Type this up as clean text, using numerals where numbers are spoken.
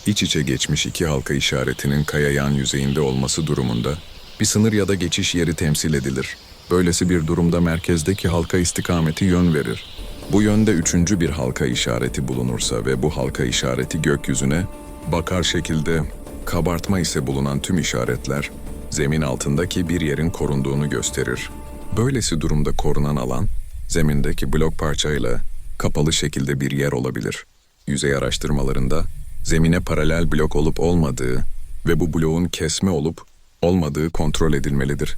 İç içe geçmiş iki halka işaretinin kaya yan yüzeyinde olması durumunda bir sınır ya da geçiş yeri temsil edilir. Böylesi bir durumda merkezdeki halka istikameti yön verir. Bu yönde üçüncü bir halka işareti bulunursa ve bu halka işareti gökyüzüne bakar şekilde kabartma ise bulunan tüm işaretler zemin altındaki bir yerin korunduğunu gösterir. Böylesi durumda korunan alan zemindeki blok parçayla kapalı şekilde bir yer olabilir. Yüzey araştırmalarında zemine paralel blok olup olmadığı ve bu bloğun kesme olup olmadığı kontrol edilmelidir.